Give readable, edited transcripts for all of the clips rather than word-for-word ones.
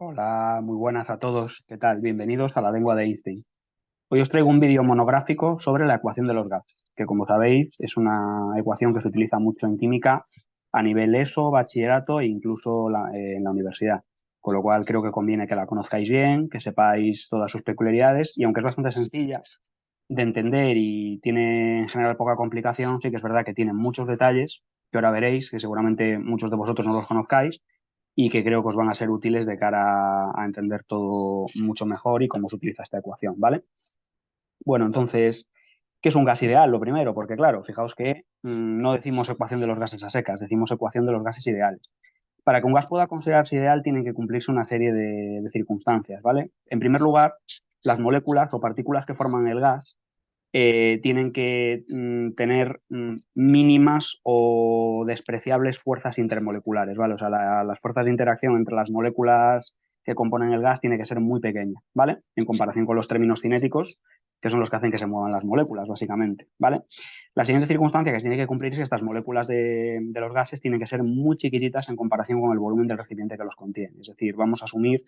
Hola, muy buenas a todos. ¿Qué tal? Bienvenidos a la lengua de Einstein. Hoy os traigo un vídeo monográfico sobre la ecuación de los gases, que como sabéis es una ecuación que se utiliza mucho en química a nivel ESO, bachillerato e incluso en la universidad. Con lo cual creo que conviene que la conozcáis bien, que sepáis todas sus peculiaridades y aunque es bastante sencilla de entender y tiene en general poca complicación, sí que es verdad que tiene muchos detalles que ahora veréis, que seguramente muchos de vosotros no los conozcáis y que creo que os van a ser útiles de cara a entender todo mucho mejor y cómo se utiliza esta ecuación, ¿vale? Bueno, entonces, ¿qué es un gas ideal? Lo primero, porque claro, fijaos que no decimos ecuación de los gases a secas, decimos ecuación de los gases ideales. Para que un gas pueda considerarse ideal, tienen que cumplirse una serie de circunstancias, ¿vale? En primer lugar, las moléculas o partículas que forman el gas tienen que tener mínimas o despreciables fuerzas intermoleculares, ¿vale? O sea, las fuerzas de interacción entre las moléculas que componen el gas tiene que ser muy pequeña, ¿vale? En comparación con los términos cinéticos, que son los que hacen que se muevan las moléculas, básicamente, ¿vale? La siguiente circunstancia que se tiene que cumplir es que estas moléculas de los gases tienen que ser muy chiquititas en comparación con el volumen del recipiente que los contiene. Es decir, vamos a asumir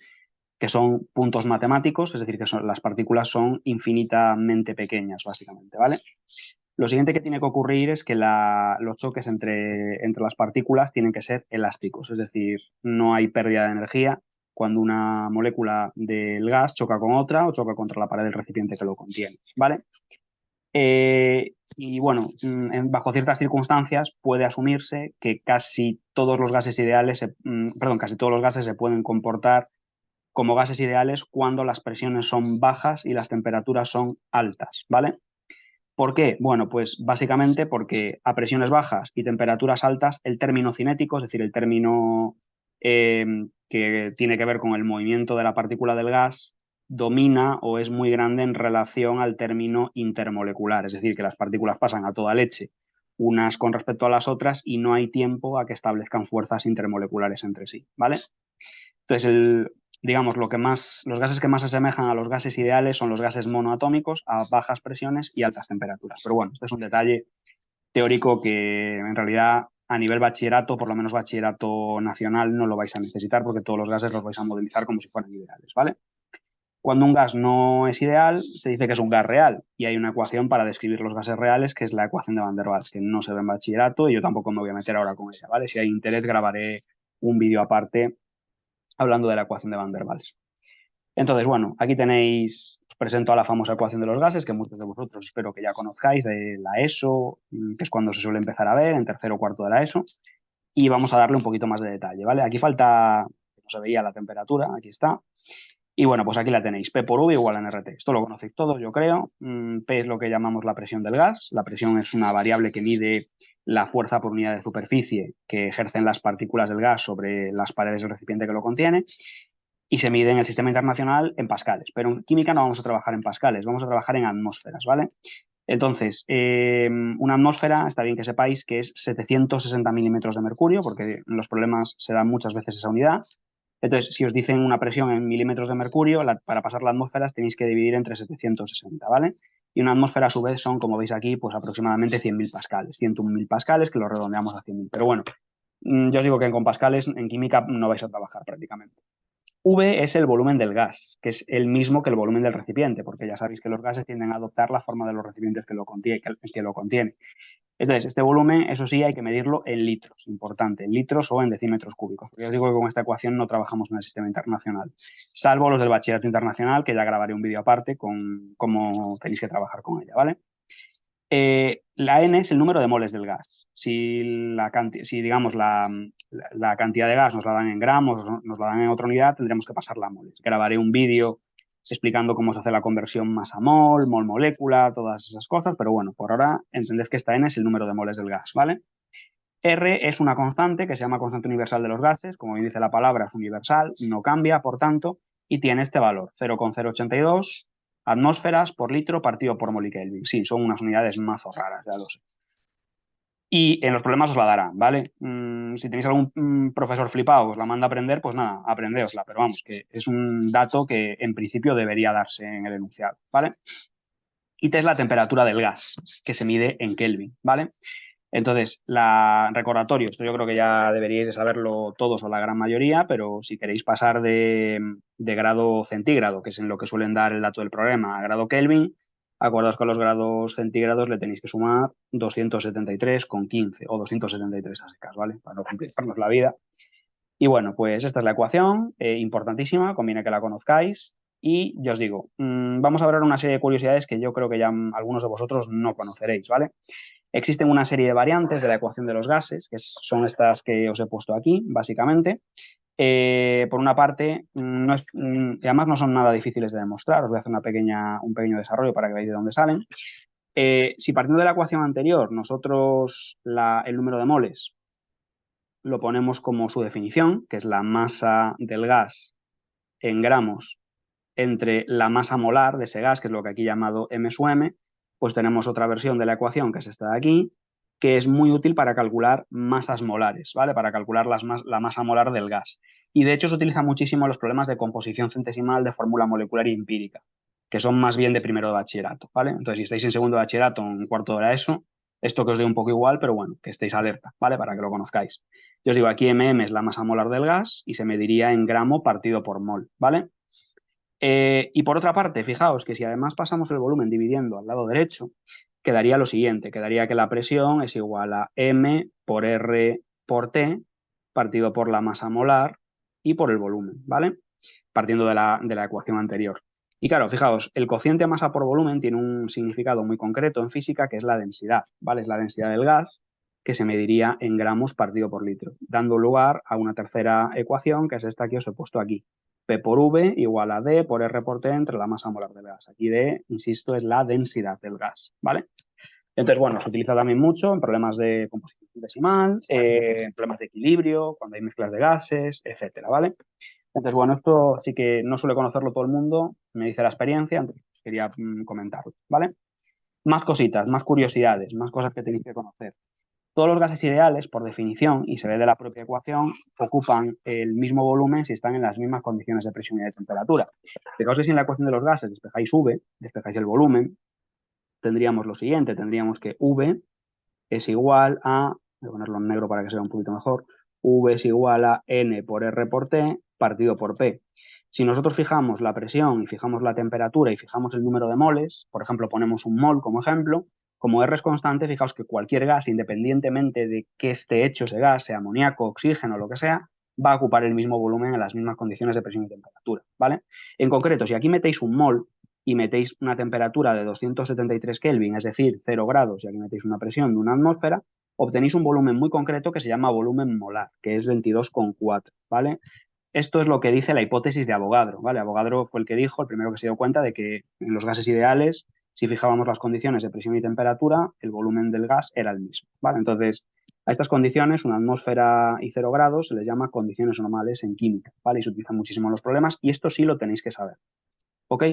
que son puntos matemáticos, es decir, que las partículas son infinitamente pequeñas, básicamente, ¿vale? Lo siguiente que tiene que ocurrir es que los choques entre las partículas tienen que ser elásticos, es decir, no hay pérdida de energía cuando una molécula del gas choca con otra o choca contra la pared del recipiente que lo contiene, ¿vale? Y bueno, bajo ciertas circunstancias puede asumirse que casi todos los gases ideales, perdón, casi todos los gases se pueden comportar como gases ideales cuando las presiones son bajas y las temperaturas son altas, ¿vale? ¿Por qué? Bueno, pues básicamente porque a presiones bajas y temperaturas altas, el término cinético, es decir, el término eh, que tiene que ver con el movimiento de la partícula del gas, domina o es muy grande en relación al término intermolecular, es decir, que las partículas pasan a toda leche unas con respecto a las otras y no hay tiempo a que establezcan fuerzas intermoleculares entre sí, ¿vale? Entonces, digamos, los gases que más se asemejan a los gases ideales son los gases monoatómicos a bajas presiones y altas temperaturas. Pero bueno, este es un detalle teórico que en realidad a nivel bachillerato, por lo menos bachillerato nacional, no lo vais a necesitar porque todos los gases los vais a modelizar como si fueran ideales, ¿vale? Cuando un gas no es ideal, se dice que es un gas real y hay una ecuación para describir los gases reales que es la ecuación de Van der Waals, que no se ve en bachillerato y yo tampoco me voy a meter ahora con ella, ¿vale? Si hay interés, grabaré un vídeo aparte hablando de la ecuación de Van der Waals. Entonces, bueno, aquí tenéis, os presento a la famosa ecuación de los gases, que muchos de vosotros espero que ya conozcáis, de la ESO, que es cuando se suele empezar a ver, en tercero o cuarto de la ESO, y vamos a darle un poquito más de detalle, ¿vale? Aquí falta, no se veía la temperatura, aquí está, y bueno, pues aquí la tenéis, P por V igual a NRT. Esto lo conocéis todos, yo creo. P es lo que llamamos la presión del gas. La presión es una variable que mide la fuerza por unidad de superficie que ejercen las partículas del gas sobre las paredes del recipiente que lo contiene y se mide en el sistema internacional en pascales. Pero en química no vamos a trabajar en pascales, vamos a trabajar en atmósferas, ¿vale? Entonces, una atmósfera, está bien que sepáis que es 760 milímetros de mercurio, porque en los problemas se da muchas veces esa unidad. Entonces, si os dicen una presión en milímetros de mercurio, para pasar la atmósfera tenéis que dividir entre 760, ¿vale? Y una atmósfera a su vez son, como veis aquí, pues aproximadamente 100.000 pascales, 101.000 pascales, que lo redondeamos a 100.000. Pero bueno, yo os digo que con pascales en química no vais a trabajar prácticamente. V es el volumen del gas, que es el mismo que el volumen del recipiente, porque ya sabéis que los gases tienden a adoptar la forma de los recipientes que lo contiene. Entonces, este volumen, eso sí, hay que medirlo en litros, importante, en litros o en decímetros cúbicos. Porque os digo que con esta ecuación no trabajamos en el sistema internacional, salvo los del bachillerato internacional, que ya grabaré un vídeo aparte con cómo tenéis que trabajar con ella, ¿vale? La N es el número de moles del gas. Si digamos, la cantidad de gas nos la dan en gramos, nos la dan en otra unidad, tendremos que pasarla a moles. Grabaré un vídeo explicando cómo se hace la conversión masa-mol, mol-molécula, todas esas cosas, pero bueno, por ahora entended que esta N es el número de moles del gas, ¿vale? R es una constante que se llama constante universal de los gases, como bien dice la palabra, es universal, no cambia, por tanto, y tiene este valor, 0,082 atmósferas por litro partido por mol y Kelvin. Sí, son unas unidades mazo raras, ya lo sé. Y en los problemas os la darán, ¿vale? Si tenéis algún profesor flipado que os la manda a aprender, pues nada, aprendeosla, pero vamos, que es un dato que en principio debería darse en el enunciado, ¿vale? Y T es la temperatura del gas, que se mide en Kelvin, ¿vale? Entonces, recordatorio, esto yo creo que ya deberíais de saberlo todos o la gran mayoría, pero si queréis pasar de grado centígrado, que es en lo que suelen dar el dato del problema, a grado Kelvin, acordaos que a los grados centígrados le tenéis que sumar 273,15 o 273 a secas, ¿vale? Para no complicarnos la vida. Y bueno, pues esta es la ecuación, importantísima, conviene que la conozcáis. Y ya os digo, vamos a ver una serie de curiosidades que yo creo que ya algunos de vosotros no conoceréis, ¿vale? Existen una serie de variantes de la ecuación de los gases, que son estas que os he puesto aquí, básicamente. Por una parte, y además no son nada difíciles de demostrar, os voy a hacer un pequeño desarrollo para que veáis de dónde salen. Si partiendo de la ecuación anterior, nosotros el número de moles lo ponemos como su definición, que es la masa del gas en gramos entre la masa molar de ese gas, que es lo que aquí he llamado M sub M, pues tenemos otra versión de la ecuación, que es esta de aquí, que es muy útil para calcular masas molares, ¿vale? Para calcular la masa molar del gas. Y de hecho se utiliza muchísimo en los problemas de composición centesimal de fórmula molecular y empírica, que son más bien de primero de bachillerato, ¿vale? Entonces, si estáis en segundo de bachillerato, en cuarto de la ESO, esto que os dé un poco igual, pero bueno, que estéis alerta, ¿vale? Para que lo conozcáis. Yo os digo, aquí MM es la masa molar del gas y se mediría en gramo partido por mol, ¿vale? Y por otra parte, fijaos que si además pasamos el volumen dividiendo al lado derecho, quedaría lo siguiente, quedaría que la presión es igual a M por R por T partido por la masa molar y por el volumen, ¿vale? Partiendo de la ecuación anterior. Y claro, fijaos, el cociente masa por volumen tiene un significado muy concreto en física que es la densidad, ¿vale? Es la densidad del gas que se mediría en gramos partido por litro, dando lugar a una tercera ecuación que es esta que os he puesto aquí. P por V igual a D por R por T entre la masa molar del gas. Aquí D, insisto, es la densidad del gas, ¿vale? Entonces, bueno, se utiliza también mucho en problemas de composición decimal, en problemas de equilibrio, cuando hay mezclas de gases, etcétera, ¿vale? Entonces, bueno, esto sí que no suele conocerlo todo el mundo, me dice la experiencia, entonces quería comentarlo, ¿vale? Más cositas, más curiosidades, más cosas que tenéis que conocer. Todos los gases ideales, por definición, y se ve de la propia ecuación, ocupan el mismo volumen si están en las mismas condiciones de presión y de temperatura. Fijaos que si en la ecuación de los gases despejáis V, despejáis el volumen, tendríamos lo siguiente, tendríamos que V es igual a, voy a ponerlo en negro para que se vea un poquito mejor, V es igual a N por R por T partido por P. Si nosotros fijamos la presión y fijamos la temperatura y fijamos el número de moles, por ejemplo, ponemos un mol como ejemplo, como R es constante, fijaos que cualquier gas, independientemente de que esté hecho ese gas, sea amoníaco, oxígeno, lo que sea, va a ocupar el mismo volumen en las mismas condiciones de presión y temperatura, ¿vale? En concreto, si aquí metéis un mol y metéis una temperatura de 273 Kelvin, es decir, 0 grados, y aquí metéis una presión de una atmósfera, obtenéis un volumen muy concreto que se llama volumen molar, que es 22,4, ¿vale? Esto es lo que dice la hipótesis de Avogadro, ¿vale? Avogadro fue el que dijo, el primero que se dio cuenta de que en los gases ideales, si fijábamos las condiciones de presión y temperatura, el volumen del gas era el mismo, ¿vale? Entonces, a estas condiciones, una atmósfera y 0 grados, se les llama condiciones normales en química, ¿vale? Y se utilizan muchísimo en los problemas y esto sí lo tenéis que saber, ¿ok?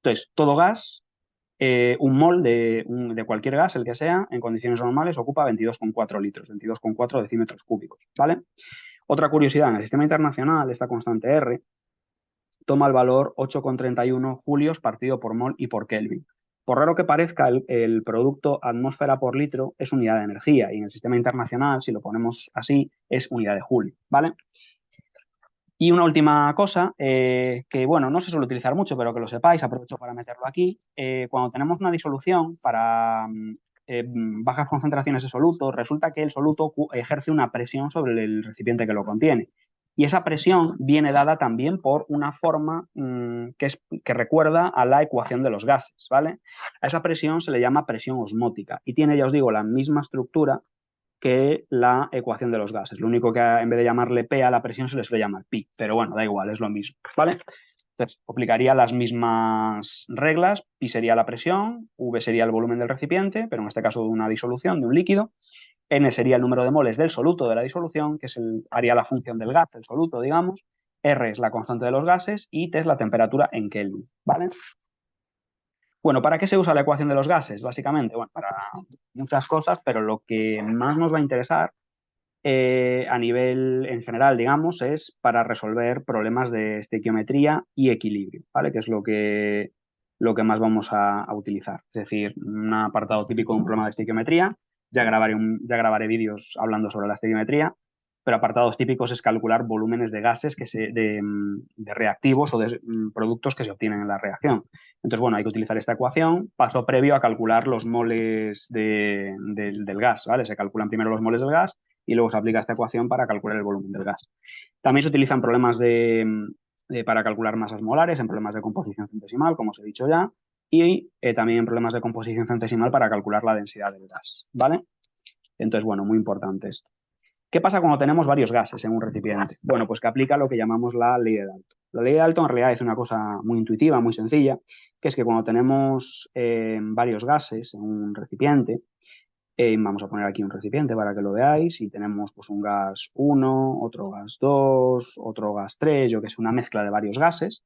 Entonces, todo gas, un mol de cualquier gas, el que sea, en condiciones normales, ocupa 22,4 litros, 22,4 decímetros cúbicos, ¿vale? Otra curiosidad, en el sistema internacional, esta constante R toma el valor 8,31 julios partido por mol y por Kelvin. Por raro que parezca, el producto atmósfera por litro es unidad de energía y en el sistema internacional, si lo ponemos así, es unidad de julio, ¿vale? Y una última cosa, que bueno, no se suele utilizar mucho, pero que lo sepáis, aprovecho para meterlo aquí. Cuando tenemos una disolución para bajas concentraciones de soluto, resulta que el soluto ejerce una presión sobre el recipiente que lo contiene. Y esa presión viene dada también por una forma que recuerda a la ecuación de los gases, ¿vale? A esa presión se le llama presión osmótica y tiene, ya os digo, la misma estructura que la ecuación de los gases. Lo único que en vez de llamarle P a la presión se le suele llamar pi, pero bueno, da igual, es lo mismo, ¿vale? Entonces, aplicaría las mismas reglas, pi sería la presión, V sería el volumen del recipiente, pero en este caso de una disolución, de un líquido, N sería el número de moles del soluto de la disolución, que haría la función del gas, del soluto, digamos, R es la constante de los gases y T es la temperatura en Kelvin, ¿vale? Bueno, ¿para qué se usa la ecuación de los gases? Básicamente, bueno, para muchas cosas, pero lo que más nos va a interesar a nivel en general, digamos, es para resolver problemas de estequiometría y equilibrio, ¿vale? Que es lo que más vamos a utilizar. Es decir, un apartado típico de un problema de estequiometría ya grabaré vídeos hablando sobre la estequiometría, pero apartados típicos es calcular volúmenes de gases de reactivos o de productos que se obtienen en la reacción. Entonces, bueno, hay que utilizar esta ecuación, paso previo a calcular los moles del gas, ¿vale? Se calculan primero los moles del gas y luego se aplica esta ecuación para calcular el volumen del gas. También se utilizan problemas para calcular masas molares, en problemas de composición centesimal, como os he dicho ya, y también en problemas de composición centesimal para calcular la densidad del gas, ¿vale? Entonces, bueno, muy importante esto. ¿Qué pasa cuando tenemos varios gases en un recipiente? Bueno, pues que aplica lo que llamamos la ley de Dalton. La ley de Dalton en realidad es una cosa muy intuitiva, muy sencilla, que es que cuando tenemos varios gases en un recipiente, vamos a poner aquí un recipiente para que lo veáis, y tenemos pues un gas 1, otro gas 2, otro gas 3, yo que sé, una mezcla de varios gases.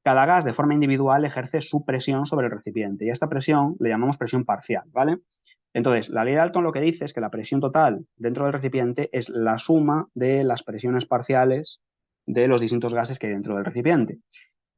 Cada gas de forma individual ejerce su presión sobre el recipiente y a esta presión le llamamos presión parcial, ¿vale? Entonces, la ley de Dalton lo que dice es que la presión total dentro del recipiente es la suma de las presiones parciales de los distintos gases que hay dentro del recipiente.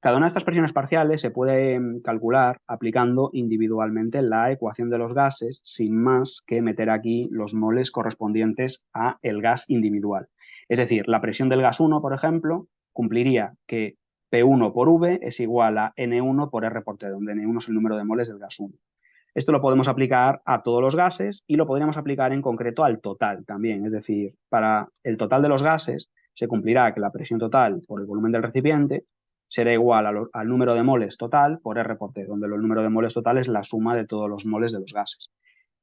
Cada una de estas presiones parciales se puede calcular aplicando individualmente la ecuación de los gases sin más que meter aquí los moles correspondientes a el gas individual. Es decir, la presión del gas 1, por ejemplo, cumpliría que P1 por V es igual a N1 por R por T, donde N1 es el número de moles del gas 1. Esto lo podemos aplicar a todos los gases y lo podríamos aplicar en concreto al total también. Es decir, para el total de los gases se cumplirá que la presión total por el volumen del recipiente será igual al número de moles total por R por T, donde el número de moles total es la suma de todos los moles de los gases.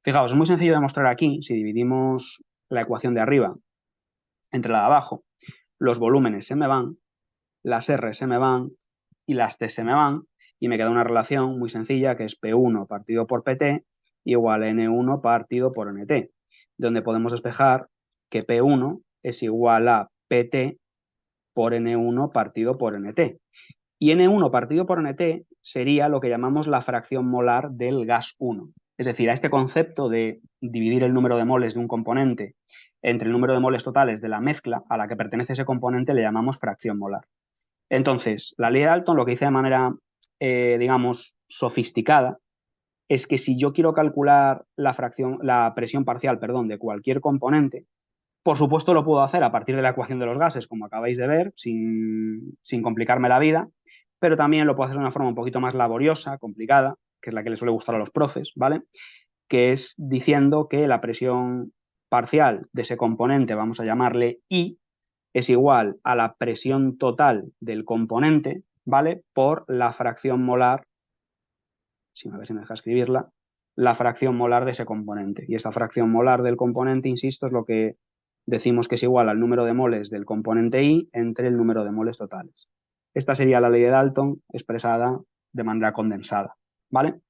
Fijaos, es muy sencillo de mostrar aquí. Si dividimos la ecuación de arriba entre la de abajo, los volúmenes se me van, las R se me van y las T se me van, y me queda una relación muy sencilla que es P1 partido por PT igual a N1 partido por NT, donde podemos despejar que P1 es igual a PT por N1 partido por NT. Y N1 partido por NT sería lo que llamamos la fracción molar del gas 1. Es decir, a este concepto de dividir el número de moles de un componente entre el número de moles totales de la mezcla a la que pertenece ese componente le llamamos fracción molar. Entonces, la ley de Dalton lo que dice de manera, digamos, sofisticada, es que si yo quiero calcular la presión parcial, perdón, de cualquier componente, por supuesto lo puedo hacer a partir de la ecuación de los gases, como acabáis de ver, sin complicarme la vida, pero también lo puedo hacer de una forma un poquito más laboriosa, complicada, que es la que les suele gustar a los profes, ¿vale? Que es diciendo que la presión parcial de ese componente, vamos a llamarle I, es igual a la presión total del componente, ¿vale? Por la fracción molar, a ver si me deja escribirla, la fracción molar de ese componente. Y esa fracción molar del componente, insisto, es lo que decimos que es igual al número de moles del componente I entre el número de moles totales. Esta sería la ley de Dalton expresada de manera condensada, ¿vale?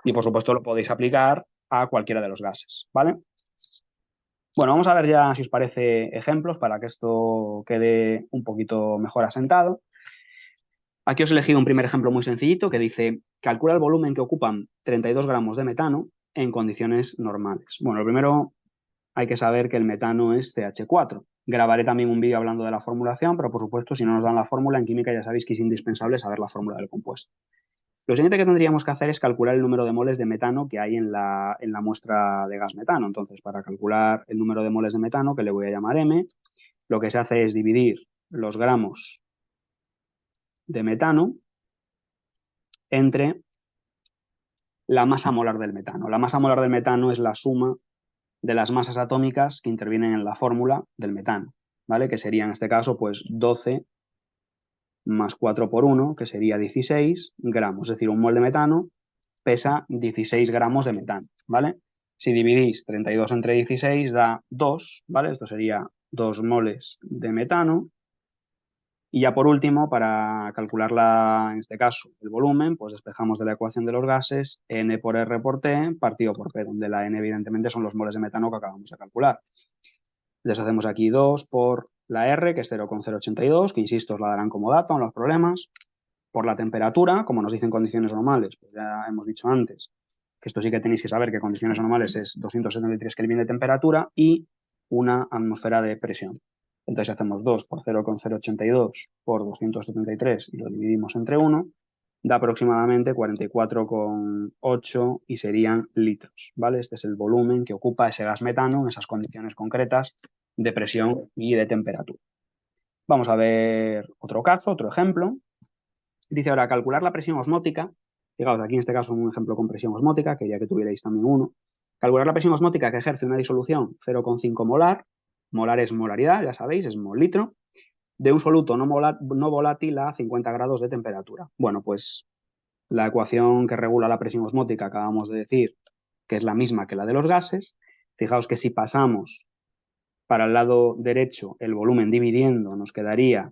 Y por supuesto lo podéis aplicar a cualquiera de los gases, ¿vale? Bueno, vamos a ver ya, si os parece, ejemplos para que esto quede un poquito mejor asentado. Aquí os he elegido un primer ejemplo muy sencillito que dice, calcula el volumen que ocupan 32 gramos de metano en condiciones normales. Bueno, lo primero hay que saber que el metano es CH4. Grabaré también un vídeo hablando de la formulación, pero por supuesto, si no nos dan la fórmula, en química ya sabéis que es indispensable saber la fórmula del compuesto. Lo siguiente que tendríamos que hacer es calcular el número de moles de metano que hay en la muestra de gas metano. Entonces, para calcular el número de moles de metano, que le voy a llamar M, lo que se hace es dividir los gramos de metano entre la masa molar del metano. La masa molar del metano es la suma de las masas atómicas que intervienen en la fórmula del metano, ¿vale? Que sería en este caso pues 12 más 4 por 1, que sería 16 gramos. Es decir, un mol de metano pesa 16 gramos de metano, ¿vale? Si dividís 32 entre 16 da 2, ¿vale? Esto sería 2 moles de metano. Y ya por último, para calcularla, en este caso, el volumen, pues despejamos de la ecuación de los gases N por R por T partido por P, donde la N evidentemente son los moles de metano que acabamos de calcular. Deshacemos aquí 2 por la R, que es 0,082, que insisto, os la darán como dato en los problemas. Por la temperatura, como nos dicen condiciones normales, pues ya hemos dicho antes, que esto sí que tenéis que saber que condiciones normales es 273 Kelvin de temperatura y una atmósfera de presión. Entonces hacemos 2 por 0,082 por 273 y lo dividimos entre 1 da aproximadamente 44,8 y serían litros, ¿vale? Este es el volumen que ocupa ese gas metano en esas condiciones concretas de presión y de temperatura. Vamos a ver otro caso, otro ejemplo. Dice ahora, calcular la presión osmótica. Fijaos, aquí en este caso un ejemplo con presión osmótica, quería que tuvierais también uno. Calcular la presión osmótica que ejerce una disolución 0,5 molar, molar es molaridad, ya sabéis, es mol litro, de un soluto no volátil a 50 grados de temperatura. Bueno, pues la ecuación que regula la presión osmótica acabamos de decir que es la misma que la de los gases. Fijaos que si pasamos para el lado derecho el volumen dividiendo, nos quedaría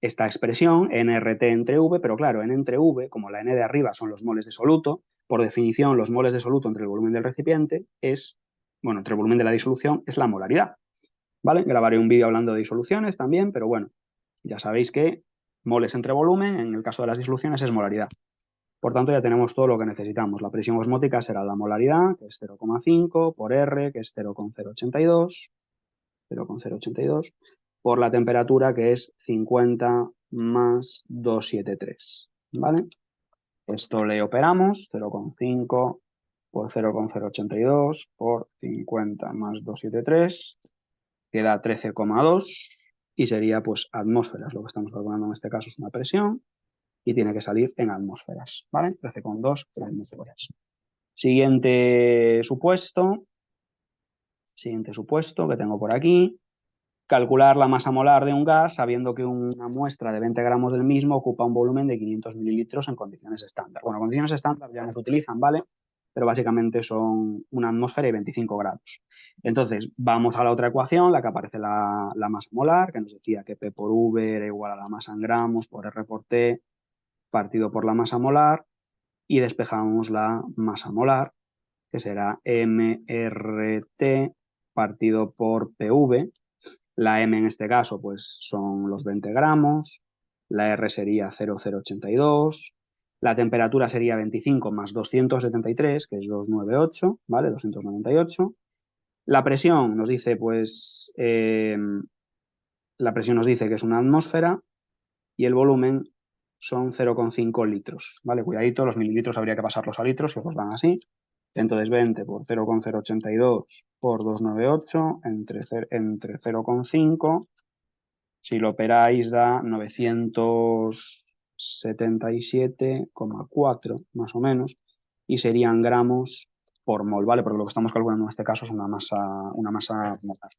esta expresión, nRT entre V, pero claro, N entre V, como la N de arriba son los moles de soluto, por definición los moles de soluto entre el volumen del recipiente es, bueno, entre el volumen de la disolución es la molaridad, ¿vale? Grabaré un vídeo hablando de disoluciones también, pero bueno, ya sabéis que moles entre volumen, en el caso de las disoluciones, es molaridad. Por tanto, ya tenemos todo lo que necesitamos. La presión osmótica será la molaridad, que es 0,5, por R, que es 0,082, por la temperatura, que es 50 más 273, ¿vale? Esto le operamos, 0,5 por 0,082 por 50 más 273, queda 13,2 y sería pues atmósferas. Lo que estamos calculando en este caso es una presión y tiene que salir en atmósferas, ¿vale? 13,2 atmósferas. Siguiente supuesto que tengo por aquí. Calcular la masa molar de un gas sabiendo que una muestra de 20 gramos del mismo ocupa un volumen de 500 mililitros en condiciones estándar. Bueno, condiciones estándar ya no se utilizan, ¿vale? Pero básicamente son una atmósfera y 25 grados. Entonces, vamos a la otra ecuación, la que aparece la masa molar, que nos decía que P por V era igual a la masa en gramos por R por T partido por la masa molar y despejamos la masa molar, que será MRT partido por PV. La M en este caso pues son los 20 gramos, la R sería 0,082, la temperatura sería 25 más 273, que es 298, ¿vale? 298. La presión nos dice pues, la presión nos dice que es una atmósfera y el volumen son 0,5 litros, ¿vale? Cuidadito, los mililitros habría que pasarlos a litros, si os los dan así. Entonces 20 por 0,082 por 298 entre 0,5. Si lo operáis da 977,4 más o menos y serían gramos por mol, ¿vale? Porque lo que estamos calculando en este caso es una masa molar.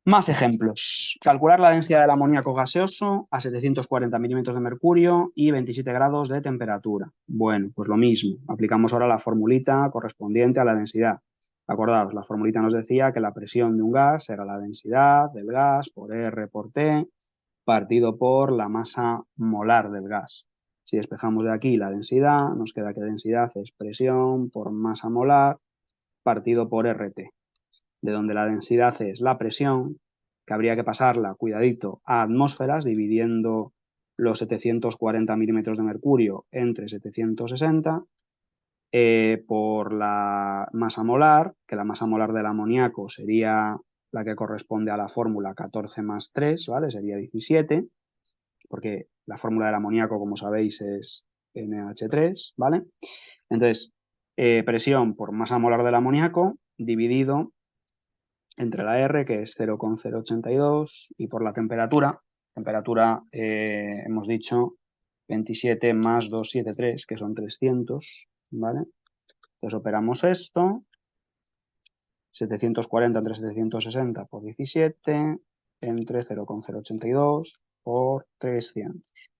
Más ejemplos. Calcular la densidad del amoníaco gaseoso a 740 milímetros de mercurio y 27 grados de temperatura. Bueno, pues lo mismo. Aplicamos ahora la formulita correspondiente a la densidad. Acordaos, la formulita nos decía que la presión de un gas era la densidad del gas por R por T partido por la masa molar del gas. Si despejamos de aquí la densidad, nos queda que densidad es presión por masa molar partido por RT, de donde la densidad es la presión, que habría que pasarla, cuidadito, a atmósferas, dividiendo los 740 milímetros de mercurio entre 760, por la masa molar, que la masa molar del amoníaco sería la que corresponde a la fórmula 14 más 3, ¿vale? Sería 17, porque la fórmula del amoníaco, como sabéis, es NH3, ¿vale? Entonces, presión por masa molar del amoníaco dividido entre la R, que es 0,082, y por la temperatura, hemos dicho 27 más 273, que son 300, ¿vale? Entonces operamos esto, 740 entre 760 por 17, entre 0,082 por 300,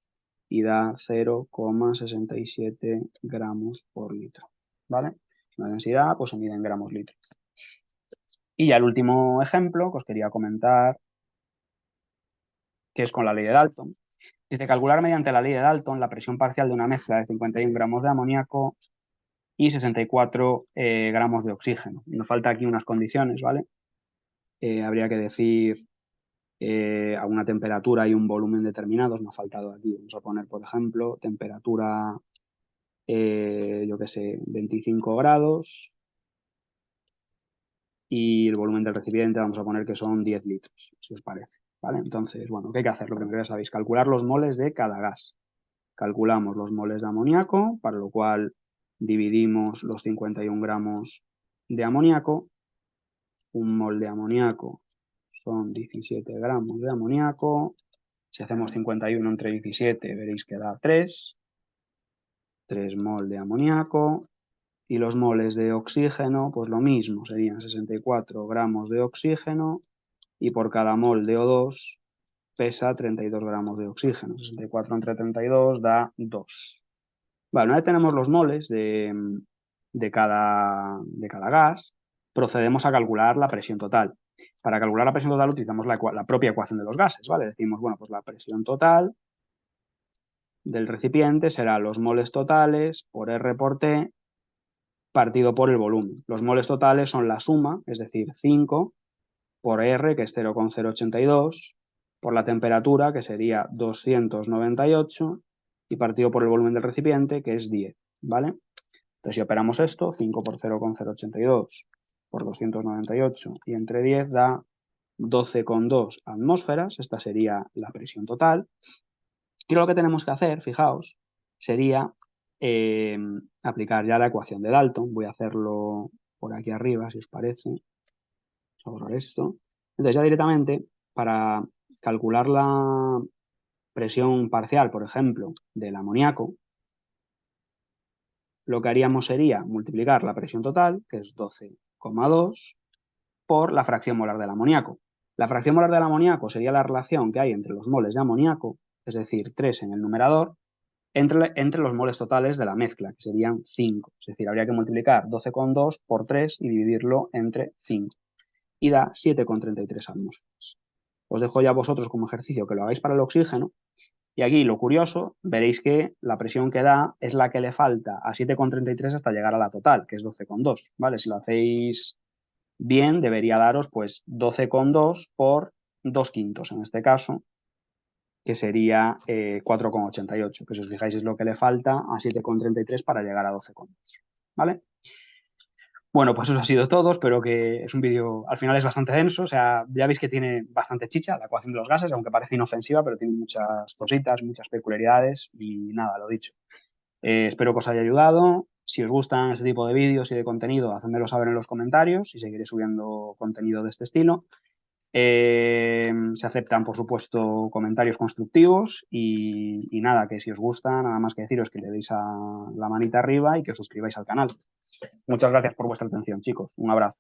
y da 0,67 gramos por litro, ¿vale? La densidad pues se mide en gramos litro. Y ya el último ejemplo que os quería comentar, que es con la ley de Dalton. Dice, calcular mediante la ley de Dalton la presión parcial de una mezcla de 51 gramos de amoníaco y 64 gramos de oxígeno. Nos falta aquí unas condiciones, ¿vale? Habría que decir a una temperatura y un volumen determinados. Me ha faltado aquí. Vamos a poner, por ejemplo, temperatura, yo qué sé, 25 grados. Y el volumen del recipiente vamos a poner que son 10 litros, si os parece, ¿vale? Entonces, bueno, ¿qué hay que hacer? Lo primero ya sabéis, calcular los moles de cada gas. calculamos los moles de amoníaco, para lo cual dividimos los 51 gramos de amoníaco. Un mol de amoníaco son 17 gramos de amoníaco. Si hacemos 51 entre 17, veréis que da 3. 3 mol de amoníaco. Y los moles de oxígeno, pues lo mismo, serían 64 gramos de oxígeno. Y por cada mol de O2 pesa 32 gramos de oxígeno. 64 entre 32 da 2. Vale, una vez tenemos los moles de cada gas, procedemos a calcular la presión total. Para calcular la presión total utilizamos la propia ecuación de los gases, ¿vale? Decimos, bueno, pues la presión total del recipiente será los moles totales por R por T partido por el volumen. Los moles totales son la suma, es decir, 5 por R, que es 0,082, por la temperatura, que sería 298, y partido por el volumen del recipiente, que es 10, ¿vale? Entonces, si operamos esto, 5 por 0,082 por 298 y entre 10 da 12,2 atmósferas. Esta sería la presión total. Y lo que tenemos que hacer, fijaos, sería aplicar ya la ecuación de Dalton. Voy a hacerlo por aquí arriba, si os parece. Vamos a borrar esto. Entonces, ya directamente, para calcular la presión parcial, por ejemplo, del amoníaco, lo que haríamos sería multiplicar la presión total, que es 12,2, por la fracción molar del amoníaco. La fracción molar del amoníaco sería la relación que hay entre los moles de amoníaco, es decir, 3 en el numerador, entre los moles totales de la mezcla, que serían 5. Es decir, habría que multiplicar 12,2 por 3 y dividirlo entre 5. Y da 7,33 atmósferas. Os dejo ya vosotros como ejercicio que lo hagáis para el oxígeno. Y aquí lo curioso, veréis que la presión que da es la que le falta a 7,33 hasta llegar a la total, que es 12,2, ¿vale? Si lo hacéis bien, debería daros pues 12,2 por 2 quintos en este caso, que sería 4,88, que si os fijáis es lo que le falta a 7,33 para llegar a 12,2, ¿vale? Bueno, pues eso ha sido todo. Espero que es un vídeo, al final es bastante denso, o sea, ya veis que tiene bastante chicha la ecuación de los gases, aunque parece inofensiva, pero tiene muchas cositas, muchas peculiaridades y nada, lo dicho. Espero que os haya ayudado. Si os gustan este tipo de vídeos y de contenido, hacedmelo saber en los comentarios y seguiré subiendo contenido de este estilo. Se aceptan, por supuesto, comentarios constructivos y nada, que si os gusta, nada más que deciros que le deis a la manita arriba y que os suscribáis al canal. Muchas gracias por vuestra atención, chicos. Un abrazo.